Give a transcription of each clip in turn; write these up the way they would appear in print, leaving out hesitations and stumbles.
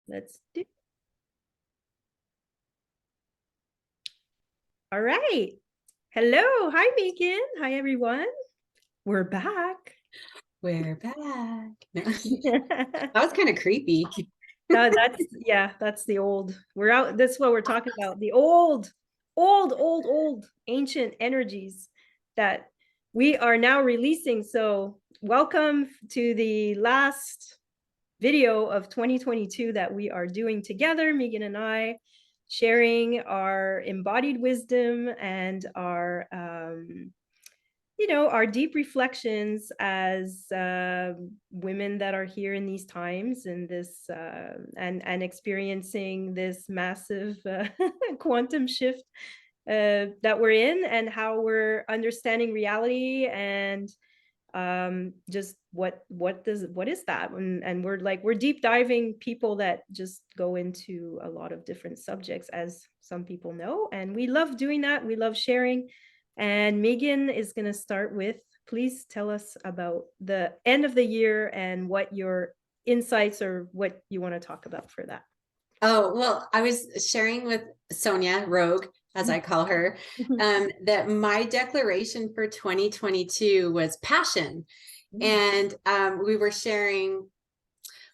Let's do. All right. Hello. Hi, Megan. Hi, everyone. We're back. We're back. No. That was kind of creepy. That's the old. We're out. That's what we're talking about. The old ancient energies that we are now releasing. So, welcome to the last video of 2022 that we are doing together, Megan and I, sharing our embodied wisdom and our our deep reflections as women that are here in these times and this and experiencing this massive quantum shift that we're in, and how we're understanding reality, and just what is that, and we're deep diving people that just go into a lot of different subjects, as some people know, and we love doing that. We love sharing. And Megan is going to start with, please tell us about the end of the year and what your insights or what you want to talk about for that. Oh, well, I was sharing with Sonia Rogue, as I call her, that my declaration for 2022 was passion. And we were sharing,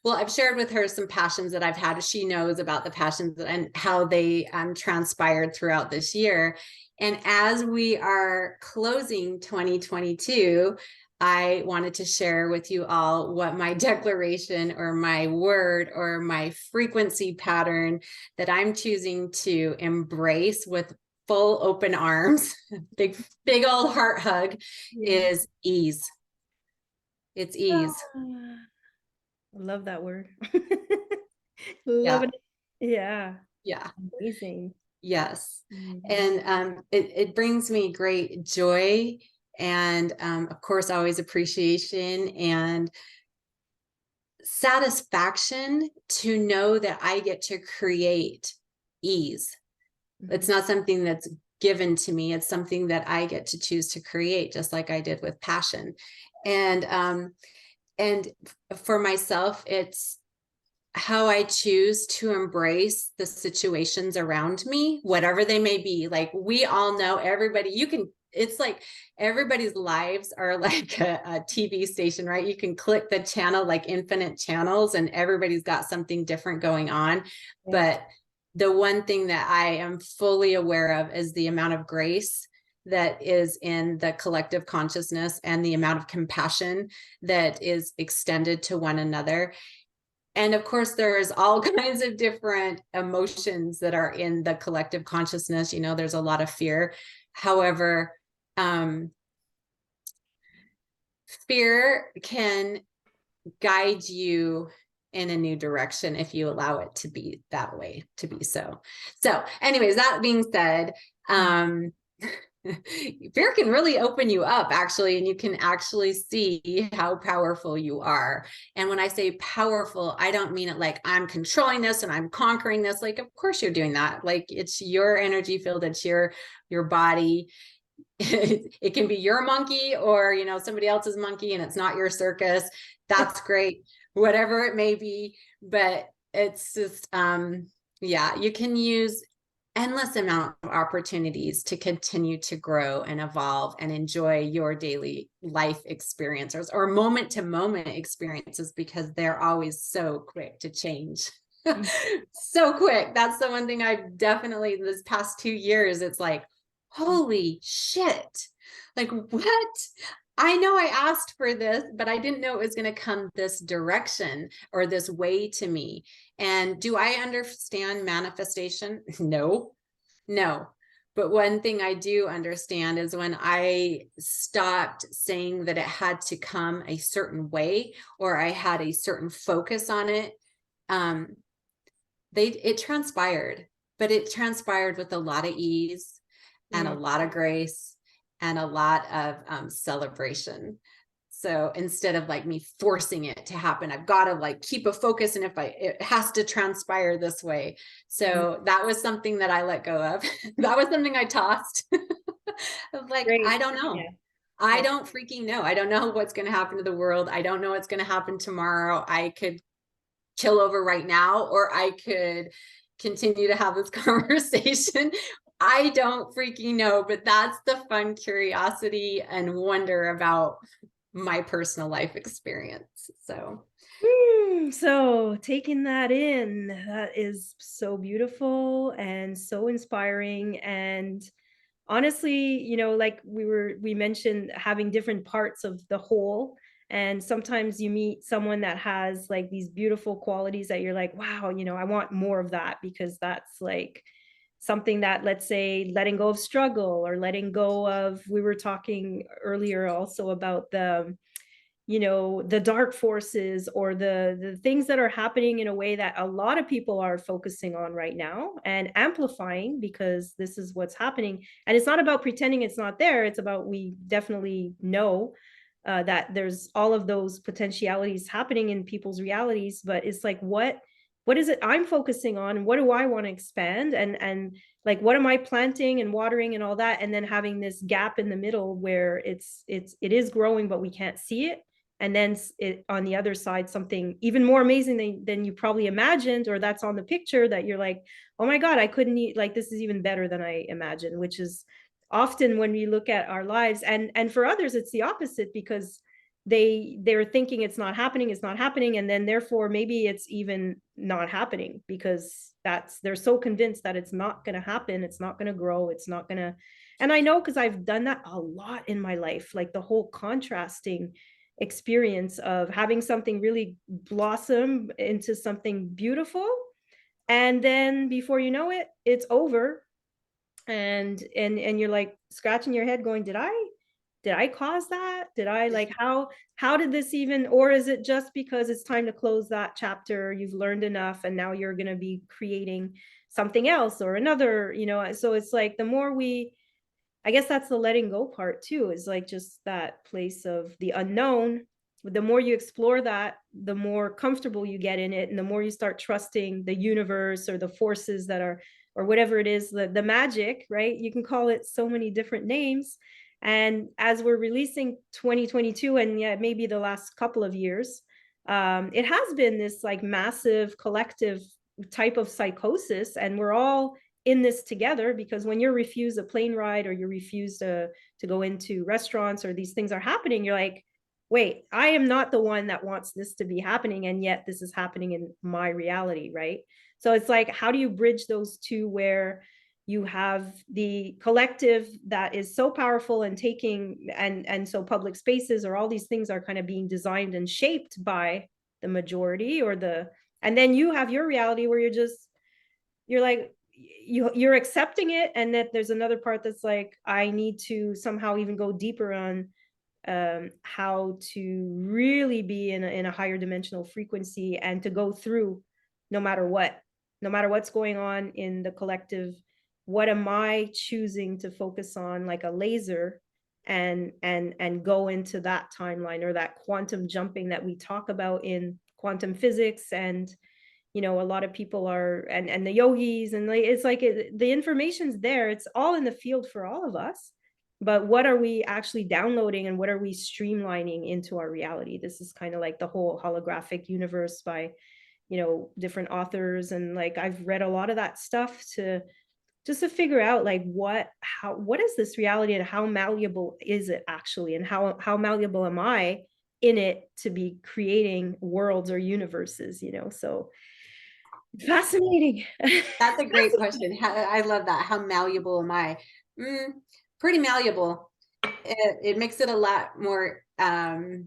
well, I've shared with her some passions that I've had. She knows about the passions and how they transpired throughout this year. And as we are closing 2022, I wanted to share with you all what my declaration or my word or my frequency pattern that I'm choosing to embrace with full open arms, big old heart hug, is ease. It's ease. I love that word. Love it. Yeah. Yeah. Amazing. Yes. And it brings me great joy and of course, always appreciation and satisfaction to know that I get to create ease. It's not something that's given to me. It's something that I get to choose to create, just like I did with passion. And for myself, it's how I choose to embrace the situations around me, whatever they may be. Like, we all know, everybody, it's like everybody's lives are like a TV station, right? You can click the channel, like infinite channels, and everybody's got something different going on. But the one thing that I am fully aware of is the amount of grace that is in the collective consciousness and the amount of compassion that is extended to one another. And of course, there's all kinds of different emotions that are in the collective consciousness. You know, there's a lot of fear. However, fear can guide you in a new direction if you allow it to be that way, to be so. So anyways, that being said, fear can really open you up, actually, and you can actually see how powerful you are. And when I say powerful, I don't mean it like I'm controlling this and I'm conquering this. Like, of course you're doing that. Like, it's your energy field, it's your body. It can be your monkey or, you know, somebody else's monkey, and it's not your circus. That's great, whatever it may be. But it's just, yeah, you can use endless amount of opportunities to continue to grow and evolve and enjoy your daily life experiences or moment to moment experiences, because they're always so quick to change. So quick. That's the one thing I've definitely, this past 2 years, it's like, holy shit. Like, what? I know I asked for this, but I didn't know it was going to come this direction or this way to me. And do I understand manifestation? No. But one thing I do understand is when I stopped saying that it had to come a certain way or I had a certain focus on it, it transpired, but it transpired with a lot of ease and a lot of grace and a lot of celebration. So instead of like me forcing it to happen, I've got to like keep a focus, and it has to transpire this way. So that was something that I let go of. That was something I tossed. Like, I don't know. I don't freaking know. I don't know what's going to happen to the world. I don't know what's going to happen tomorrow. I could chill over right now, or I could continue to have this conversation. I don't freaking know, but that's the fun curiosity and wonder about my personal life experience. So, So taking that in, that is so beautiful and so inspiring. And honestly, like we mentioned having different parts of the whole. And sometimes you meet someone that has like these beautiful qualities that you're like, wow, I want more of that, because that's like something that, let's say, letting go of struggle, or letting go of, we were talking earlier also about the dark forces, or the things that are happening in a way that a lot of people are focusing on right now and amplifying, because this is what's happening. And it's not about pretending it's not there. It's about, we definitely know that there's all of those potentialities happening in people's realities. But it's like, what is it I'm focusing on? What do I want to expand? And like, what am I planting and watering and all that? And then having this gap in the middle where it is growing, but we can't see it. And then on the other side, something even more amazing than you probably imagined, or that's on the picture, that you're like, oh my God, I couldn't eat, like, this is even better than I imagined. Which is often when we look at our lives, and for others it's the opposite, because they're thinking it's not happening, and then therefore maybe it's even not happening, because they're so convinced that it's not going to happen, it's not going to grow, it's not going to. And I know, because I've done that a lot in my life, like the whole contrasting experience of having something really blossom into something beautiful, and then before you know it, it's over. And you're like scratching your head going, did I cause that? Did I, like, how did this even, or is it just because it's time to close that chapter, you've learned enough, and now you're going to be creating something else or another, so it's like, the more we, I guess that's the letting go part too, is like just that place of the unknown. The more you explore that, the more comfortable you get in it, and the more you start trusting the universe, or the forces that are, or whatever it is, the magic, right? You can call it so many different names. And as we're releasing 2022, and yeah, maybe the last couple of years, it has been this like massive collective type of psychosis, and we're all in this together, because when you're refused a plane ride, or you're refused to go into restaurants, or these things are happening, you're like, wait, I am not the one that wants this to be happening, and yet this is happening in my reality, right? So it's like, how do you bridge those two, where you have the collective that is so powerful and taking, and so public spaces, or all these things are kind of being designed and shaped by the majority, and then you have your reality where you're like, you're accepting it, and that there's another part that's like, I need to somehow even go deeper on how to really be in a higher dimensional frequency, and to go through no matter what, no matter what's going on in the collective. What am I choosing to focus on, like a laser, and go into that timeline, or that quantum jumping that we talk about in quantum physics. And a lot of people are, and the yogis, and like, it's like the information's there, it's all in the field for all of us. But what are we actually downloading, and what are we streamlining into our reality? This is kind of like the whole holographic universe by different authors, and like I've read a lot of that stuff to just to figure out like what is this reality, and how malleable is it actually, and how malleable am I in it to be creating worlds or universes. So fascinating. that's a great question. I love that. How malleable am I? Mm, Pretty malleable. It makes it a lot more Mhm.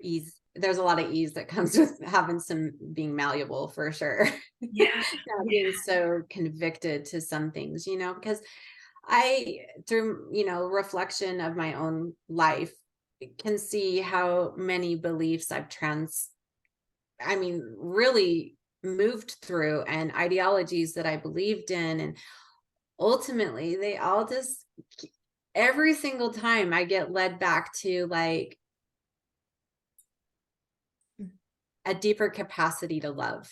ease. There's a lot of ease that comes with having some being malleable, for sure. Yeah, Not yeah. being so convicted to some things, because I, through, reflection of my own life, can see how many beliefs really moved through, and ideologies that I believed in. And ultimately, they all just, every single time I get led back to like Mm, a deeper capacity to love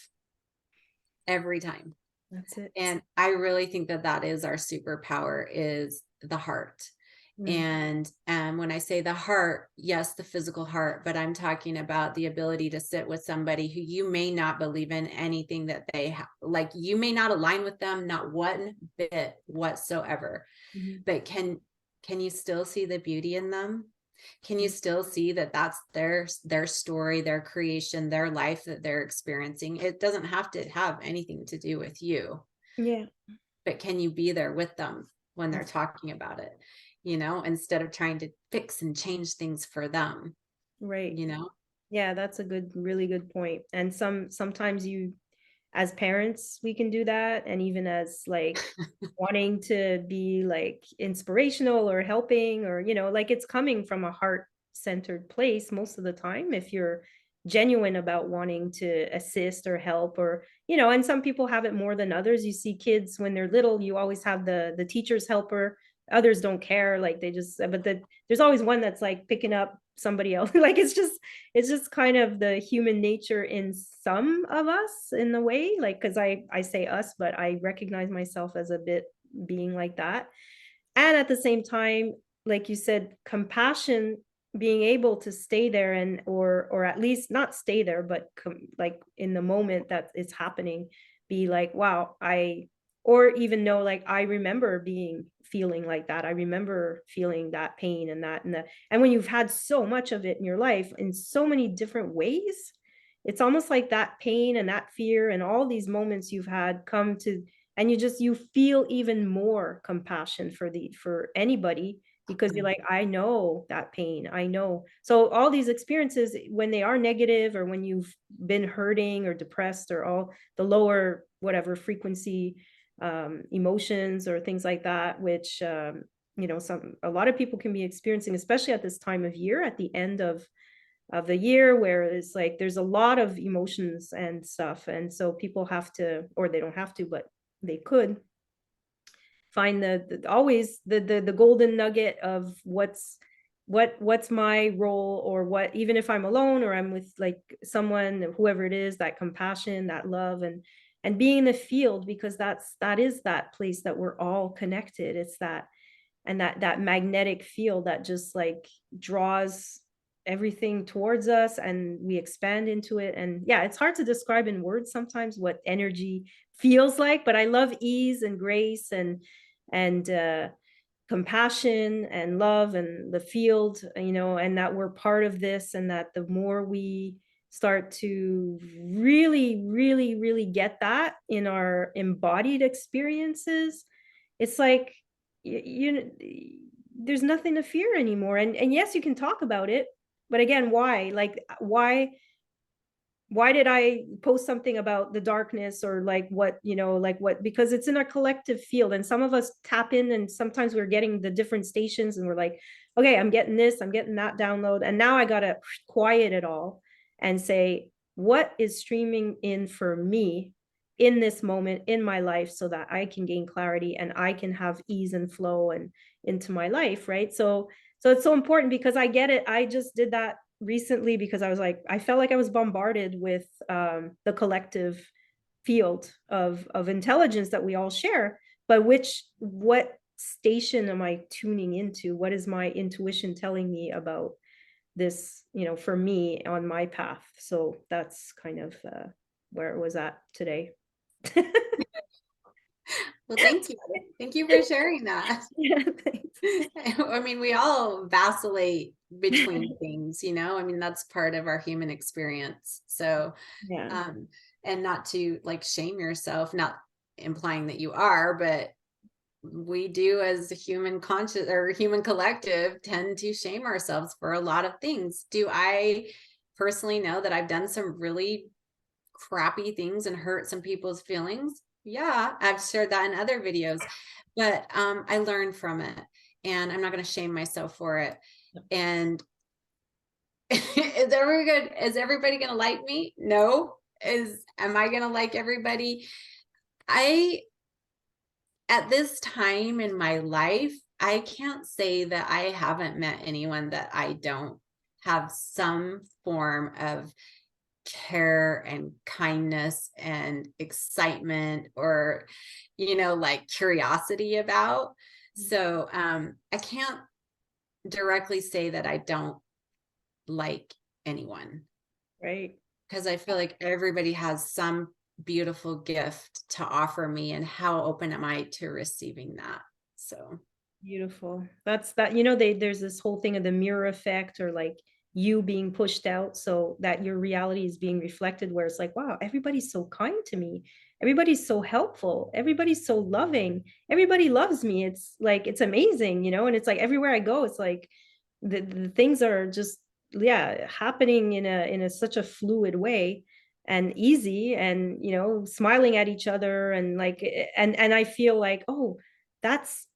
every time. that's it. And I really think that that is our superpower, is the heart. Mm. And when I say the heart, yes, the physical heart, but I'm talking about the ability to sit with somebody who you may not believe in anything that they have, like you may not align with them, not one bit whatsoever. Mhm. But can you still see the beauty in them? Can you still see that that's their story, their creation, their life that they're experiencing? It doesn't have to have anything to do with you, Yeah. but can you be there with them when they're talking about it, instead of trying to fix and change things for them, Right. you know? Yeah, that's a really good point. And sometimes as parents, we can do that, and even as, like, wanting to be, like, inspirational or helping or, like, it's coming from a heart-centered place most of the time if you're genuine about wanting to assist or help or, and some people have it more than others. You see kids when they're little, you always have the teacher's helper. Others don't care, like, they just but there's always one that's, like, picking up somebody else. Like, it's just kind of the human nature in some of us in a way, like, because I say us, but I recognize myself as a bit being like that. And at the same time, like you said, compassion, being able to stay there and or at least not stay there, but like in the moment that it's happening, be like, wow, or even know, like, I remember feeling like that. I remember feeling that pain and that and when you've had so much of it in your life in so many different ways, it's almost like that pain and that fear and all these moments you've had come to, and you feel even more compassion for anybody because you're like, I know that pain, I know. So all these experiences, when they are negative or when you've been hurting or depressed or all the lower whatever frequency emotions or things like that, which a lot of people can be experiencing, especially at this time of year, at the end of the year, where it's like there's a lot of emotions and stuff, and so people have to, or they don't have to, but they could find always the golden nugget of what's my role, or what, even if I'm alone or I'm with like someone, whoever it is, that compassion, that love, and being in the field, because that is that place that we're all connected. It's that, and that magnetic field that just like draws everything towards us and we expand into it. And yeah, it's hard to describe in words sometimes what energy feels like, but I love ease and grace and compassion and love and the field, and that we're part of this, and that the more we start to really really really get that in our embodied experiences, it's like there's nothing to fear anymore. And yes, you can talk about it, but again, why? Like, why did I post something about the darkness, or like what, like what, because it's in a collective field and some of us tap in, and sometimes we're getting the different stations and we're like, okay, I'm getting this, I'm getting that download, and now I gotta quiet it all and say, what is streaming in for me in this moment in my life, so that I can gain clarity and I can have ease and flow and into my life, right? So it's so important, because I get it. I just did that recently because I was like, I felt like I was bombarded with the collective field of intelligence that we all share. But what station am I tuning into? What is my intuition telling me about this, for me on my path? So that's kind of where it was at today. Well, thank you. Thank you for sharing that. Yeah, thanks. I mean, we all vacillate between things, I mean, that's part of our human experience. So, Yeah. um, and not to like shame yourself, not implying that you are, but we do, as a human conscious or human collective, tend to shame ourselves for a lot of things. Do I personally know that I've done some really crappy things and hurt some people's feelings? Yeah, I've shared that in other videos, but I learned from it, and I'm not going to shame myself for it. And is everybody going to like me? No. Am I going to like everybody? I At this time in my life, I can't say that I haven't met anyone that I don't have some form of care and kindness and excitement, or like curiosity about. So I can't directly say that I don't like anyone, Right. because I feel like everybody has some beautiful gift to offer me, and how open am I to receiving that? So, Beautiful. That's that, there's this whole thing of the mirror effect, or like you being pushed out so that your reality is being reflected, where it's like, wow, everybody's so kind to me. Everybody's so helpful. Everybody's so loving. Everybody loves me. It's like, it's amazing, and it's like everywhere I go, it's like the things are just, yeah, happening in a such a fluid way and easy, and smiling at each other, and like, and I feel like, oh, that's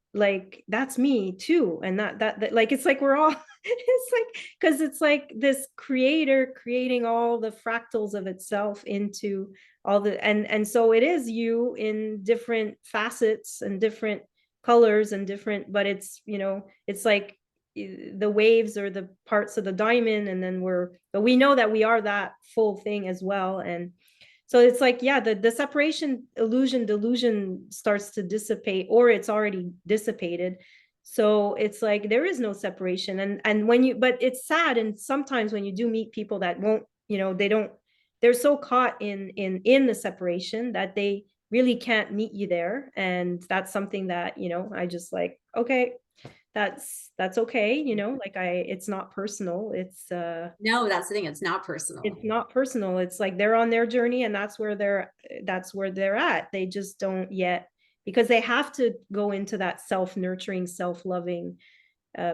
me too, and that like, it's like we're all it's like, because it's like this creator creating all the fractals of itself into all the, and so it is you in different facets and different colors and different, but it's like the waves or the parts of the diamond, and then but we know that we are that full thing as well. And so it's like, yeah, the separation illusion delusion starts to dissipate, or it's already dissipated. So it's like there is no separation. And but it's sad, and sometimes when you do meet people that won't, they don't, they're so caught in the separation that they really can't meet you there. And that's something that, I just like, okay, that's okay, like, it's not personal. no, that's the thing. It's not personal. It's not personal. It's like they're on their journey, and that's where they're at. They just don't yet, because they have to go into that self-nurturing, self-loving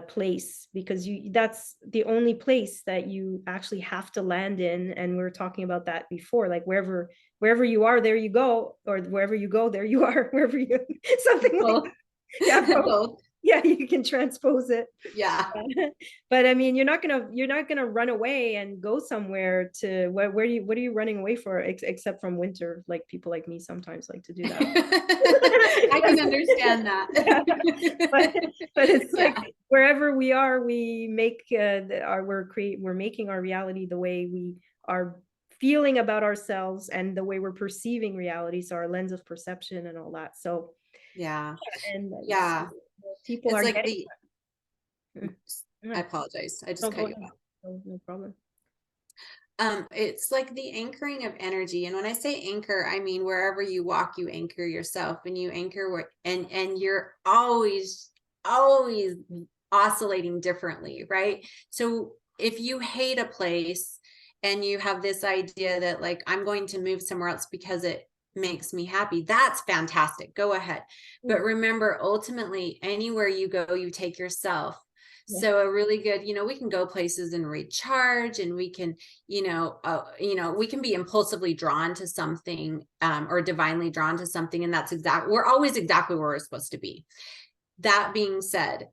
place, because that's the only place that you actually have to land in. And we were talking about that before, like wherever you are, there you go, or wherever you go, there you are, wherever you something like Both. that. Yeah, Both. yeah, you can transpose it. Yeah. But I mean, you're not gonna run away and go somewhere to what are you running away for, except from winter, like people like me sometimes like to do that. I can understand that. Yeah. but but it's like Yeah. wherever we are, we make we're making our reality the way we are feeling about ourselves, and the way we're perceiving reality, so our lens of perception and all that. So, Yeah. and Yeah. people It's are like getting the, oops, I yeah. apologize. I No, just go cut you ahead. off. No problem. It's like the anchoring of energy. And when I say anchor, I mean wherever you walk, you anchor yourself, and you anchor where, and you're always oscillating differently, right? So if you hate a place and you have this idea that like, I'm going to move somewhere else because it makes me happy, that's fantastic. Go ahead. But Mm, remember, ultimately, anywhere you go, you take yourself. yeah. So a really good, we can go places and recharge, and we can, we can be impulsively drawn to something, or divinely drawn to something. And we're always exactly where we're supposed to be. That being said,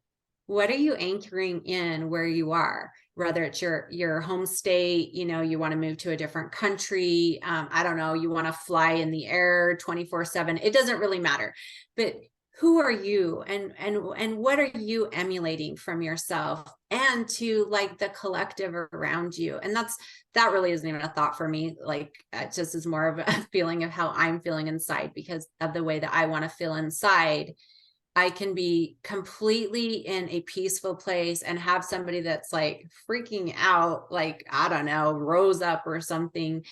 what are you anchoring in where you are? Whether it's your home state, you want to move to a different country. I don't know, you want to fly in the air 24/7. It doesn't really matter. But who are you, and what are you emulating from yourself and to like the collective around you? And that really isn't even a thought for me. Like, it just is more of a feeling of how I'm feeling inside, because of the way that I want to feel inside. I can be completely in a peaceful place and have somebody that's like freaking out, like, I don't know, rose up or something,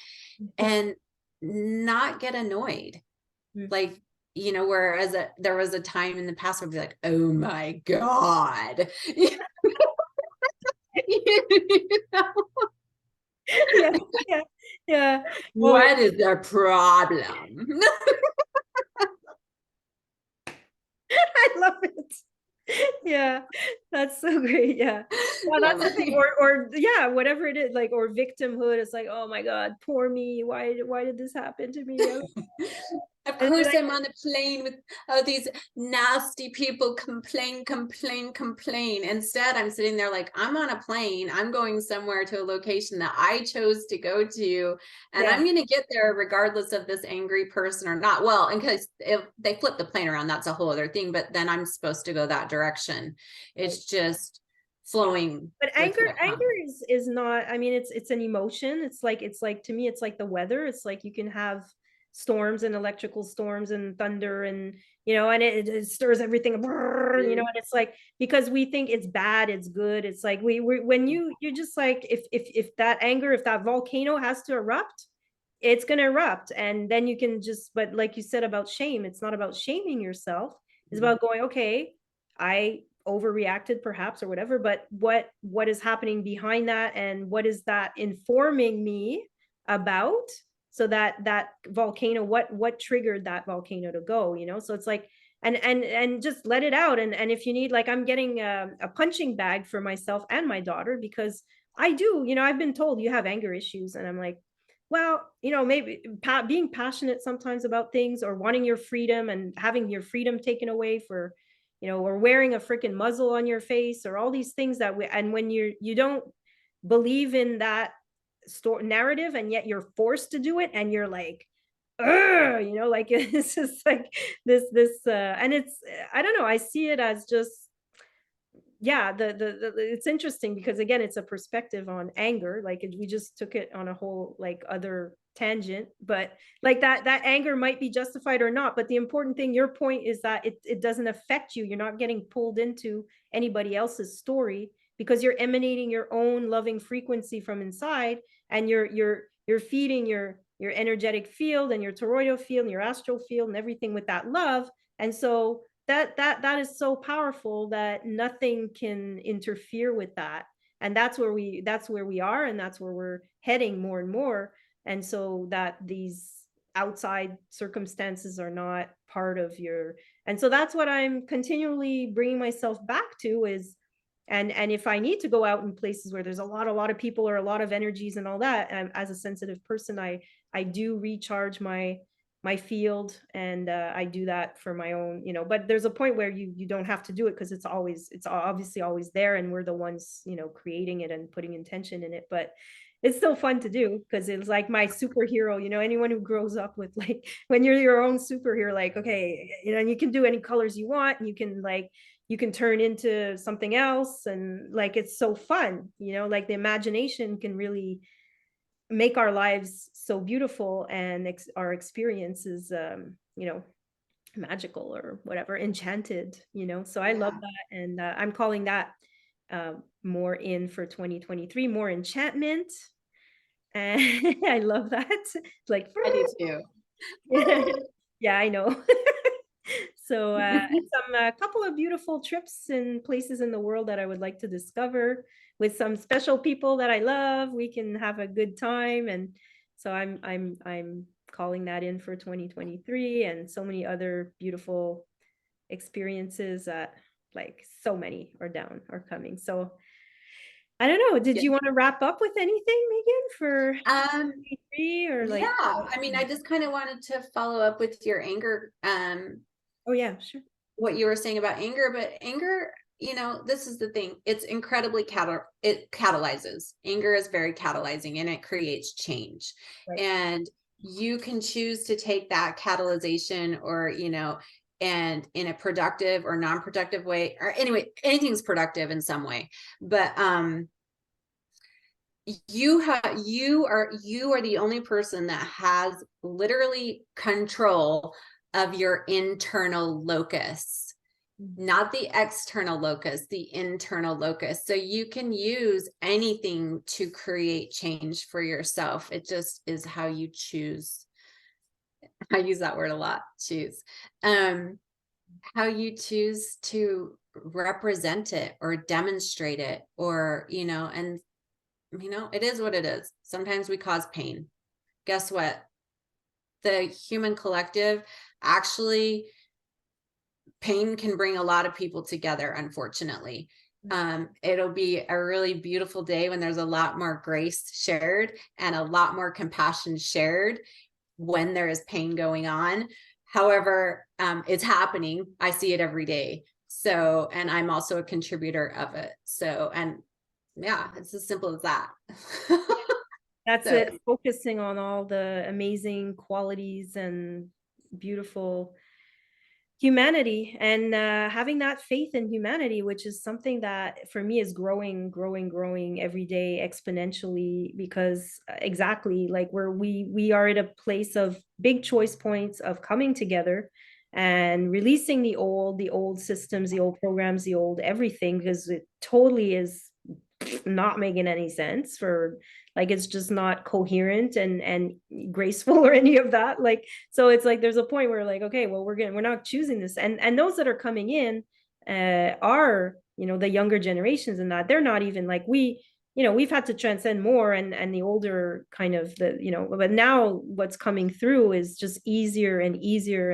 and not get annoyed. Mm. Like, whereas there was a time in the past where I'd be like, oh my God. Yeah, yeah, yeah. Oh, What is the problem? I love it. Yeah, that's so great. Yeah. Yeah, that's the thing. Or yeah, whatever it is, like, or victimhood. It's like, oh my God, poor me. Why did this happen to me? Of And then course, I'm on a plane with all these nasty people, complain, complain, complain. Instead, I'm sitting there like, I'm on a plane. I'm going somewhere to a location that I chose to go to, and yeah, I'm going to get there regardless of this angry person or not. Well, in case if they flip the plane around, that's a whole other thing. But then I'm supposed to go that direction. right. It's just Yeah. flowing But with anger what anger comes. is not, I mean, it's an emotion. It's like, to me, it's like the weather. It's like you can have storms and electrical storms and thunder, and and it stirs everything, Mm. and it's like, because we think it's bad, it's good. It's like we when you're just like, if that anger, if that volcano has to erupt, it's going to erupt. And then you can just, but like you said about shame, it's not about shaming yourself. It's about going, okay, I overreacted perhaps or whatever, but what is happening behind that, and what is that informing me about? So that volcano, what triggered that volcano to go, so it's like, and just let it out. And if you need, like, I'm getting a punching bag for myself and my daughter, because I do, I've been told you have anger issues, and I'm like, well, maybe being passionate sometimes about things, or wanting your freedom and having your freedom taken away for, or wearing a freaking muzzle on your face, or all these things that we, and when you don't believe in that narrative, and yet you're forced to do it, and you're like, ugh, like it's just like this, and it's, I don't know, I see it as just, yeah, the it's interesting, because again, it's a perspective on anger. Like, we just took it on a whole, like, other tangent, but like that anger might be justified or not, but the important thing, your point is that it doesn't affect you. You're not getting pulled into anybody else's story, because you're emanating your own loving frequency from inside, and you're feeding your energetic field, and your toroidal field, and your astral field, and everything with that love. And so that is so powerful that nothing can interfere with that. And that's where we are, and that's where we're heading more and more. And so that these outside circumstances are not part of your, and so that's what I'm continually bringing myself back to is, and if I need to go out in places where there's a lot of people, or a lot of energies and all that, as a sensitive person, I do recharge my field, and I do that for my own, but there's a point where you don't have to do it, because it's obviously always there, and we're the ones, creating it and putting intention in it. But it's still fun to do, because it's like my superhero. Anyone who grows up with, like, when you're your own superhero, like, okay, and you can do any colors you want, and you can turn into something else, and like, it's so fun, like the imagination can really make our lives so beautiful, and our experiences, magical, or whatever, enchanted, so I love Yeah, that. And I'm calling that, more in for 2023, more enchantment. And I love that. Like, I do too. yeah, I know. So, and some a couple of beautiful trips and places in the world that I would like to discover, with some special people that I love. We can have a good time, and so I'm calling that in for 2023, and so many other beautiful experiences that, like, so many are coming. So I don't know. Did Yeah. you want to wrap up with anything, Megan, for Um, 23, or yeah, like? I mean, I just kind of wanted to follow up with your anger, Oh yeah, sure. what you were saying about anger, but anger, this is the thing. It's incredibly it catalyzes. Anger is very catalyzing, and it creates change. Right. And you can choose to take that catalyzation, or, and in a productive or non-productive way, or anyway, anything's productive in some way. But you are the only person that has literally control of your internal locus, not the external locus, the internal locus. So you can use anything to create change for yourself. It just is how you choose. I use that word a lot, choose. How you choose to represent it or demonstrate it, or, and it is what it is. Sometimes we cause pain. Guess what? The human collective, actually, pain can bring a lot of people together, unfortunately. It'll be a really beautiful day when there's a lot more grace shared and a lot more compassion shared when there is pain going on. However, it's happening. I see it every day. So, and I'm also a contributor of it. So, and yeah, it's as simple as that. That's So, it. Focusing on all the amazing qualities and beautiful humanity, and having that faith in humanity, which is something that for me is growing every day exponentially, because exactly like where we are at a place of big choice points of coming together and releasing the old systems, the old programs, the old everything, because it totally is not making any sense for, like, it's just not coherent and graceful or any of that. Like, so it's like there's a point where like, okay, well, we're not choosing this, and those that are coming in are, you know, the younger generations, and that they're not even like we, you know, we've had to transcend more, and the older kind of the, you know, but now what's coming through is just easier and easier,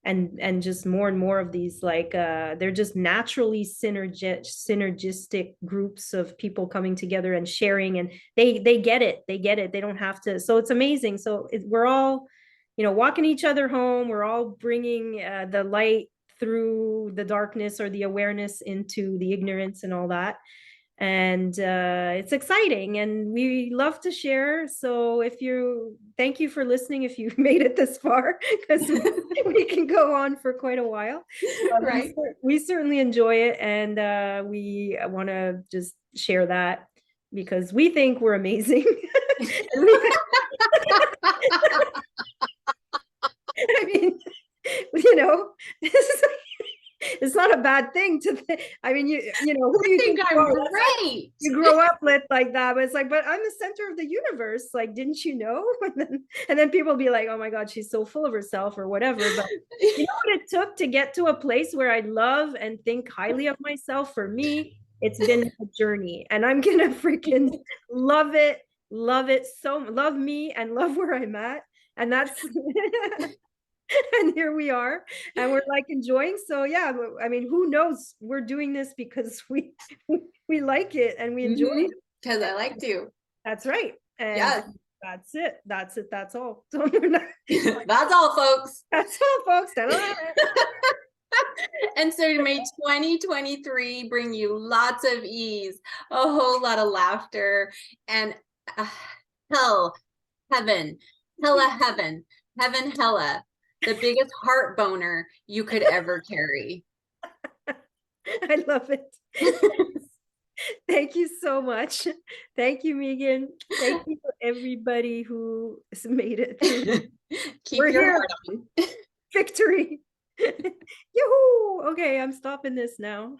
and just more and more of these, like they're just naturally synergistic groups of people coming together and sharing, and they get it, they don't have to. So it's amazing. So we're all, you know, walking each other home, we're all bringing the light through the darkness, or the awareness into the ignorance and all that, and it's exciting, and we love to share. So if you, thank you for listening if you made it this far, because we can go on for quite a while, but Right. we certainly enjoy it, and we want to just share that because we think we're amazing. And I mean, you know, this is, it's not a bad thing to I mean, you know, who do I you think think you I'm are? great. You grow up with like that, but it's like, but I'm the center of the universe, like, didn't you know? And then people be like, oh my god, she's so full of herself or whatever. But you know what it took to get to a place where I love and think highly of myself? For me, it's been a journey, and I'm gonna freaking love it, love it, so love me and love where I'm at, and that's and here we are, and we're like enjoying. So yeah, I mean, who knows, we're doing this because we like it and we enjoy it. Because I like to. That's right. And Yes. that's it, that's all. So we're not, That's all, folks. that's all, folks. Ta-da. And so may 2023 bring you lots of ease, a whole lot of laughter, and uh, hell, heaven, heaven, heaven, hella, the biggest heart boner you could ever carry. I love it. Thank you so much. Thank you, Megan. Thank you for everybody who has made it through. Keep We're your here. heart on. Victory. Yoo-hoo. Okay, I'm stopping this now.